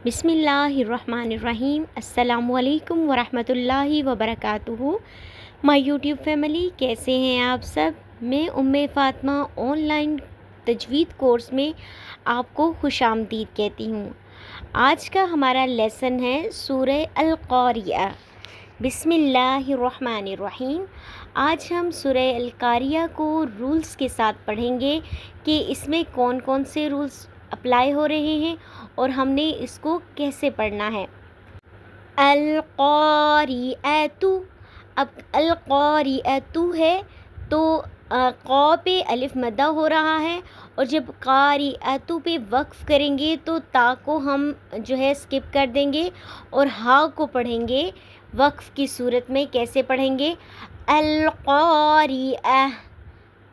بسم اللہ الرحمن الرحیم۔ السلام علیکم ورحمۃ اللہ وبرکاتہ۔ مائی یوٹیوب فیملی، کیسے ہیں آپ سب؟ میں فاطمہ آن لائن تجوید کورس میں آپ کو خوش آمدید کہتی ہوں۔ آج کا ہمارا لیسن ہے سورہ القاریہ۔ بسم اللہ الرحمن الرحیم۔ آج ہم سورہ القاریہ کو رولز کے ساتھ پڑھیں گے کہ اس میں کون کون سے رولز اپلائی ہو رہے ہیں اور ہم نے اس کو کیسے پڑھنا ہے۔ القاریۃ، اب القاریۃ ہے تو قا پہ الف مدہ ہو رہا ہے، اور جب قاریۃ پہ وقف کریں گے تو تا کو ہم جو ہے اسکپ کر دیں گے اور ہا کو پڑھیں گے وقف کی صورت میں۔ کیسے پڑھیں گے؟ القاریہ،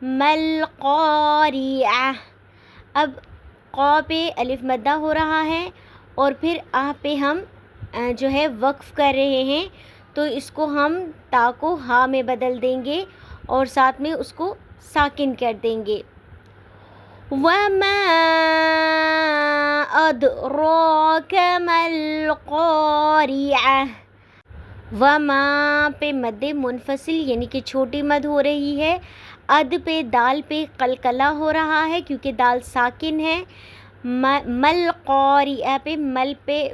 ملقاریہ۔ اب قا پہ الف مدہ ہو رہا ہے اور پھر آ پہ ہم جو ہے وقف کر رہے ہیں، تو اس کو ہم تا کو ہا میں بدل دیں گے اور ساتھ میں اس کو ساکن کر دیں گے۔ وَمَا أَدْرَاكَ مَا الْقَارِعَةُ۔ وَمَا پہ مد منفصل یعنی کہ چھوٹی مد ہو رہی ہے، اد پہ دال پہ قلقلہ ہو رہا ہے کیونکہ دال ساکن ہے۔ مل قاریہ پہ مل پہ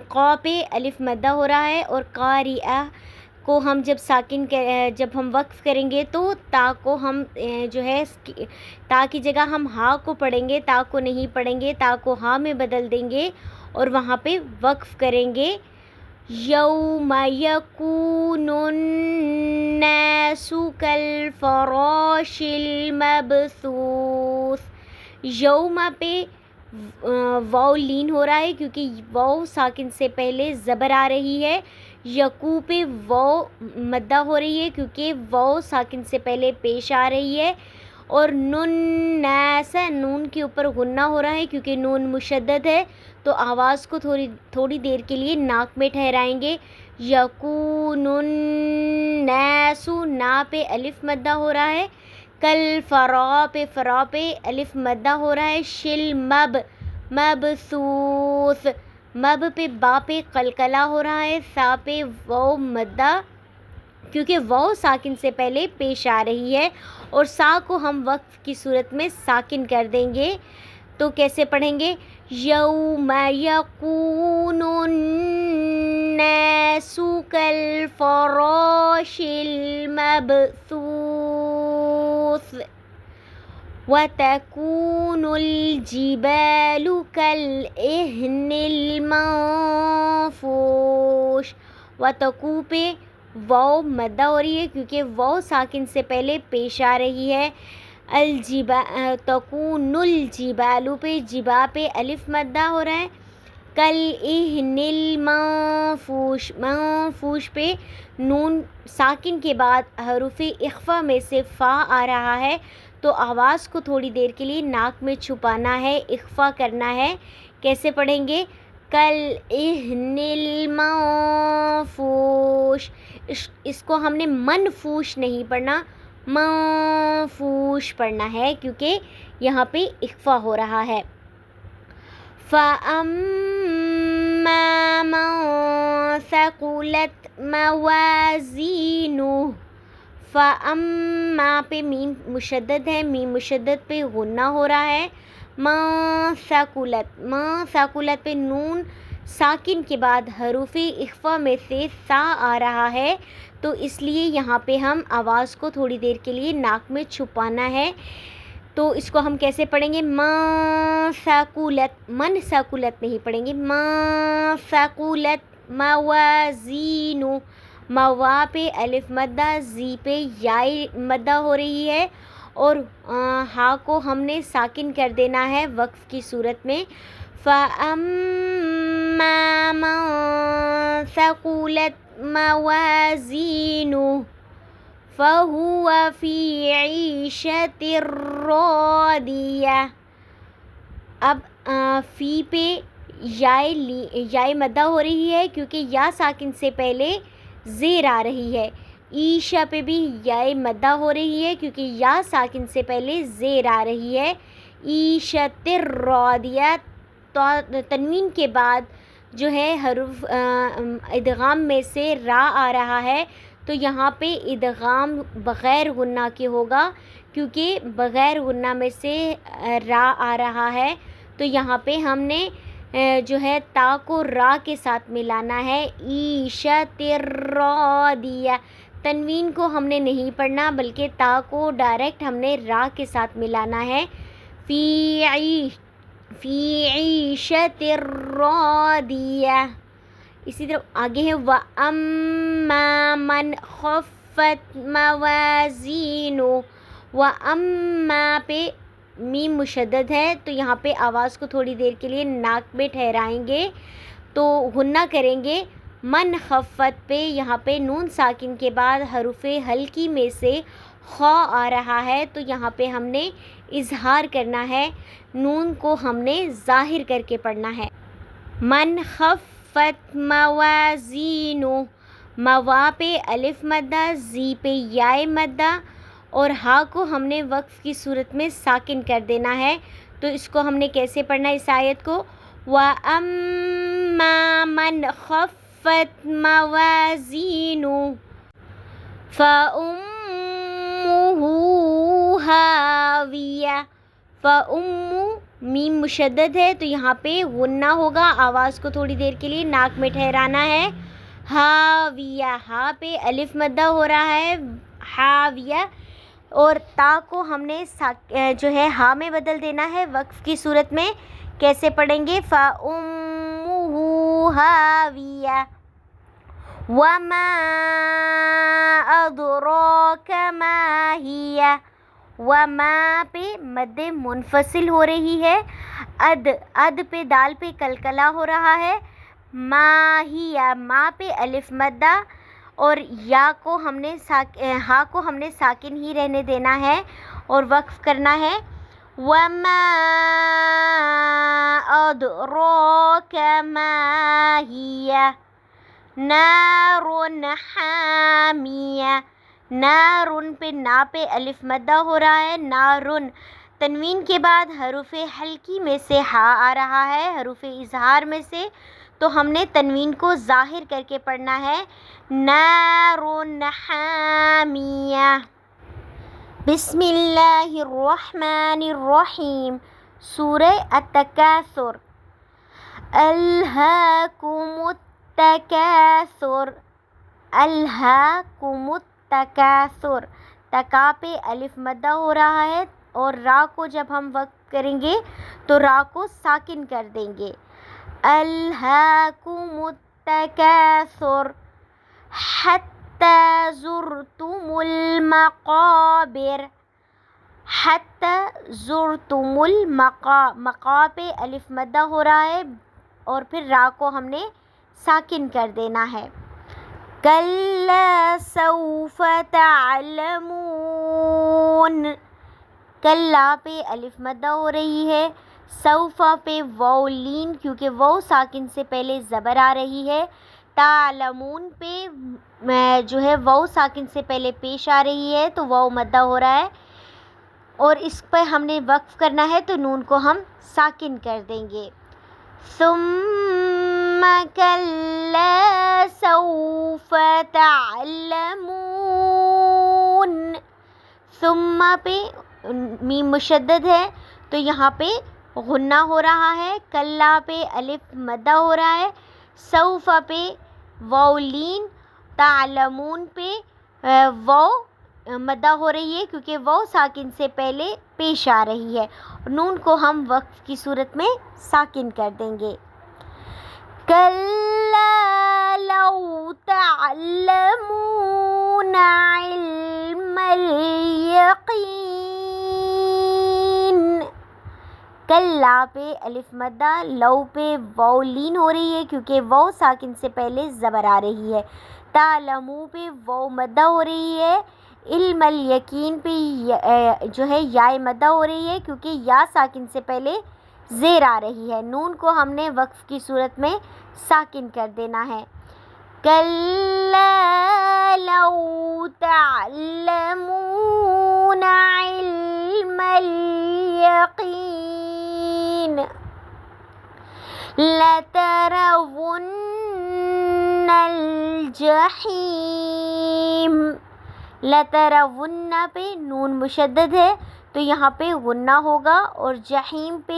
قا پہ الف مدہ ہو رہا ہے، اور قاریہ کو ہم جب ہم وقف کریں گے تو تا کو ہم جو ہے تا کی جگہ ہم ہا کو پڑھیں گے، تا کو نہیں پڑھیں گے، تا کو ہا میں بدل دیں گے اور وہاں پہ وقف کریں گے۔ یوم یکون الناس کالفراش المبثوث۔ یوم پہ واو لین ہو رہا ہے کیونکہ واو ساکن سے پہلے زبر آ رہی ہے۔ یکو پہ واو مدہ ہو رہی ہے کیونکہ واو ساکن سے پہلے پیش آ رہی ہے، اور نون ناس نون کے اوپر غنہ ہو رہا ہے کیونکہ نون مشدد ہے، تو آواز کو تھوڑی دیر کے لیے ناک میں ٹھہرائیں گے۔ یکون الناس، نا پہ الف مدہ ہو رہا ہے، کل فرا پہ الف مدہ ہو رہا ہے، شل مبثوث، مب پہ با پہ قلقلہ ہو رہا ہے، سا پہ واو مدہ کیونکہ واو ساکن سے پہلے پیش آ رہی ہے، اور سا کو ہم وقف کی صورت میں ساکن کر دیں گے۔ تو کیسے پڑھیں گے؟ یوم یکون الناس کالفراش المبثوث وتكون الجبال كالعهن المنفوش۔ وتکو پہ واو مدہ ہو رہی ہے کیونکہ واو ساکن سے پہلے پیش آ رہی ہے۔ تکون الجبال پہ جبا پہ الف مدہ ہو رہا ہے، کالعہن المنفوش، منفوش پہ نون ساکن کے بعد حروف اخفا میں سے فا آ رہا ہے، تو آواز کو تھوڑی دیر کے لیے ناک میں چھپانا ہے، اخفا کرنا ہے۔ کیسے پڑھیں گے؟ کالعہن المنفوش۔ اس کو ہم نے منفوش نہیں پڑھنا، منفوش پڑھنا ہے کیونکہ یہاں پہ اخفا ہو رہا ہے۔ فَأَمَّا مَن ثَقُلَتْ مَوَازِينُهُ۔ فَأَمَّا پہ میم مشدد ہے، میم مشدد پہ غنہ ہو رہا ہے۔ مَن ثَقُلَتْ پہ نون ساکن کے بعد حروف اخفا میں سے سا آ رہا ہے، تو اس لیے یہاں پہ ہم آواز کو تھوڑی دیر کے لیے ناک میں چھپانا ہے۔ تو اس کو ہم کیسے پڑھیں گے؟ من ثقلت نہیں پڑھیں گے، من ثقلت موازینو۔ موا پہ الف مدہ، زی پہ یائے مدہ ہو رہی ہے، اور ہا کو ہم نے ساکن کر دینا ہے وقف کی صورت میں۔ فَأَمَّا مَن ثَقُلَتْ مَوَازِينُهُ فَهُوَ فِي عِيشَةٍ رَاضِيَةٍ۔ اب فی پہ یائے مدہ ہو رہی ہے کیونکہ یا ساکن سے پہلے زیر آ رہی ہے۔ عیشہ پہ بھی یائے مدہ ہو رہی ہے کیونکہ یا ساکن سے پہلے زیر آ رہی ہے۔ عیشۃ راضیہ، تنوین کے بعد جو ہے حروف ادغام میں سے را آ رہا ہے، تو یہاں پہ ادغام بغیر غنہ کے ہوگا، کیونکہ بغیر غنہ میں سے را آ رہا ہے، تو یہاں پہ ہم نے جو ہے تا کو را کے ساتھ ملانا ہے. عیشت راضیہ، تنوین کو ہم نے نہیں پڑھنا بلکہ تا کو ڈائریکٹ ہم نے را کے ساتھ ملانا ہے. فی عیشت راضیہ. اسی طرح آگے ہے وَأَمَّا مَنْ خَفَّتْ مَوَازِينُهُ. وَأَمَّا پہ میم مشدد ہے، تو یہاں پہ آواز کو تھوڑی دیر کے لیے ناک میں ٹھہرائیں گے تو غنہ کریں گے. من خفت پہ یہاں پہ نون ساکن کے بعد حروف ہلکی میں سے خا آ رہا ہے، تو یہاں پہ ہم نے اظہار کرنا ہے، نون کو ہم نے ظاہر کر کے پڑھنا ہے. من خفت موازینو، موا پہ الف مدہ، زی پہ یائے مدہ، اور ہا کو ہم نے وقف کی صورت میں ساکن کر دینا ہے. تو اس کو ہم نے کیسے پڑھنا ہے اس آیت کو؟ وَأَمَّا مَنْ خَفَّتْ مَوَازِينُهُ فَأُمُّهُ هَاوِيَةٌ. فَأُمُّ میم مشدد ہے، تو یہاں پہ غنہ ہوگا، آواز کو تھوڑی دیر کے لیے ناک میں ٹھہرانا ہے. ہاویہ، ہا پہ الف مدہ ہو رہا ہے، ہاویہ، اور تا کو ہم نے جو ہے ہا میں بدل دینا ہے وقف کی صورت میں. کیسے پڑھیں گے؟ فَأُمُّهُ هَاوِيَةٌ. وَمَا أَدْرَاكَ مَا هِيَ. وَمَا پہ مد منفصل ہو رہی ہے، اد پہ دال پہ کلکلا ہو رہا ہے. ما ہی، ما پہ الف مدہ، اور یا کو ہم نے ہا کو ہم نے ساکن ہی رہنے دینا ہے اور وقف کرنا ہے. وَمَا أَدْرَاكَ مَا هِيَ نَارٌ حَامِيَةٌ. نارن پہ نا پہ الف مدہ ہو رہا ہے، نارن، تنوین کے بعد حروف ہلکی میں سے ہا آ رہا ہے، حروف اظہار میں سے، تو ہم نے تنوین کو ظاہر کر کے پڑھنا ہے. نارٌ حامیہ. بسم اللہ الرحمن الرحیم. سورہ التکاثر. الہاکم التکاثر. الہاکم التکاثر. تکا پہ الف مدہ ہو رہا ہے، اور را کو جب ہم وقف کریں گے تو را کو ساکن کر دیں گے. الہاکم التکاثر حتی زرتم المقابر. حتی زرتم مقا پہ الف مدہ ہو رہا ہے، اور پھر را کو ہم نے ساکن کر دینا ہے. کلا سوف تعلمون. کلا پہ الف مدہ ہو رہی ہے، سوف پہ واو لین، کیونکہ واو ساکن سے پہلے زبر آ رہی ہے. تعلمون پہ جو ہے واو ساکن سے پہلے پیش آ رہی ہے، تو واو مدہ ہو رہا ہے، اور اس پہ ہم نے وقف کرنا ہے تو نون کو ہم ساکن کر دیں گے. ثم کلا سوف تعلمون. ثم پہ میم مشدد ہے، تو یہاں پہ غنہ ہو رہا ہے، کلا پہ الف مدہ ہو رہا ہے، سوف پہ واو لین، تعلمون پہ واو مدہ ہو رہی ہے کیونکہ واو ساکن سے پہلے پیش آ رہی ہے. نون کو ہم وقف کی صورت میں ساکن کر دیں گے. کلا لو تعلمون علم الیقین. کلا پہ الف مدہ، لو پہ واو لین ہو رہی ہے کیونکہ واو ساکن سے پہلے زبر آ رہی ہے. تعلمو پہ واو مدہ ہو رہی ہے. علم الیقین پہ جو ہے یائے مدہ ہو رہی ہے کیونکہ یا ساکن سے پہلے زیر آ رہی ہے. نون کو ہم نے وقف کی صورت میں ساکن کر دینا ہے. کلا لو تعلمون علم الیقین. لَتَرَوُنَّ الْجَحِيمَ، لَتَرَوُنَّ پہ نون مشدد ہے تو یہاں پہ غنہ ہوگا، اور جحیم پہ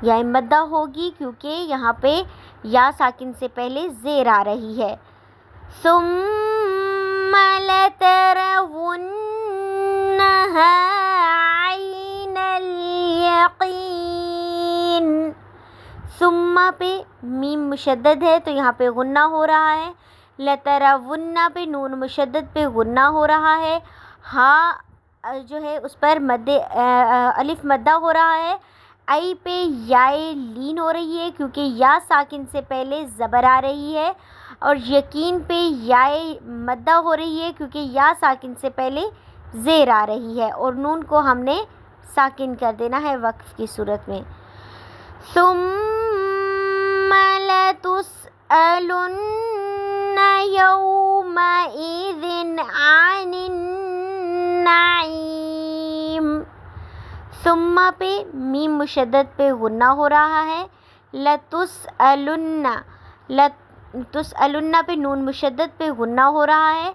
یا مدہ ہوگی کیونکہ یہاں پہ یا ساکن سے پہلے زیر آ رہی ہے۔ ثُمَّ لَتَرَوُنَّهَا عَيْنَ الْيَقِينِ، ثم پہ میم مشدد ہے تو یہاں پہ غنہ ہو رہا ہے، لَتَرَوُنَّ پہ نون مشدد پہ غنہ ہو رہا ہے، ہاں جو ہے اس پر الف مدہ ہو رہا ہے، ای پہ یائے لین ہو رہی ہے کیونکہ یا ساکن سے پہلے زبر آ رہی ہے، اور یقین پہ یائے مدہ ہو رہی ہے کیونکہ یا ساکن سے پہلے زیر آ رہی ہے، اور نون کو ہم نے ساکن کر دینا ہے وقف کی صورت میں۔ ثُمَّ لَتُسْأَلُنَّ يَوْمَئِذٍ عَنِ النَّعِيمِ، ثم پہ میم مشدد پہ غنہ ہو رہا ہے، لَتُسْأَلُنَّ پہ نون مشدد پہ غنہ ہو رہا ہے،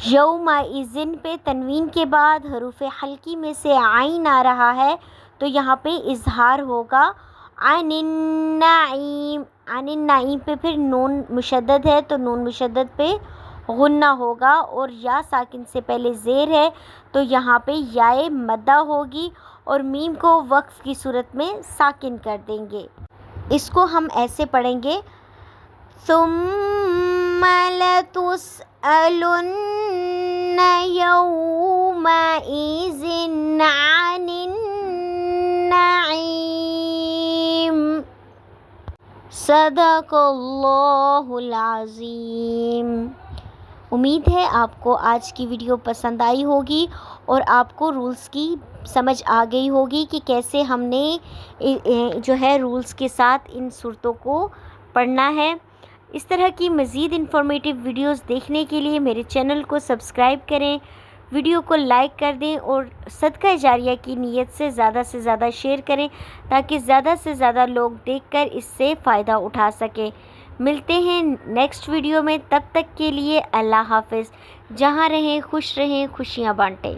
یومئذ پہ تنوین کے بعد حروف حلقی میں سے عین آ رہا ہے تو یہاں پہ اظہار ہوگا عن النعیم، عن النعیم پہ پھر نون مشدد ہے تو نون مشدد پہ غنہ ہوگا، اور یا ساکن سے پہلے زیر ہے تو یہاں پہ یائے مدہ ہوگی، اور میم کو وقف کی صورت میں ساکن کر دیں گے۔ اس کو ہم ایسے پڑھیں گے، ثُمَّ لَتُسْأَلُنَّ يَوْمَئِذٍ عَنِ النَّعِيمِ۔ صدق اللہ العظیم۔ امید ہے آپ کو آج کی ویڈیو پسند آئی ہوگی اور آپ کو رولز کی سمجھ آ گئی ہوگی کہ کیسے ہم نے جو ہے رولز کے ساتھ ان صورتوں کو پڑھنا ہے۔ اس طرح کی مزید انفارمیٹیو ویڈیوز دیکھنے کے لیے میرے چینل کو سبسکرائب کریں، ویڈیو کو لائک کر دیں اور صدقہ جاریہ کی نیت سے زیادہ شیئر کریں تاکہ زیادہ سے زیادہ لوگ دیکھ کر اس سے فائدہ اٹھا سکیں۔ ملتے ہیں نیکسٹ ویڈیو میں، تب تک کے لیے اللہ حافظ۔ جہاں رہیں خوش رہیں، خوشیاں بانٹیں۔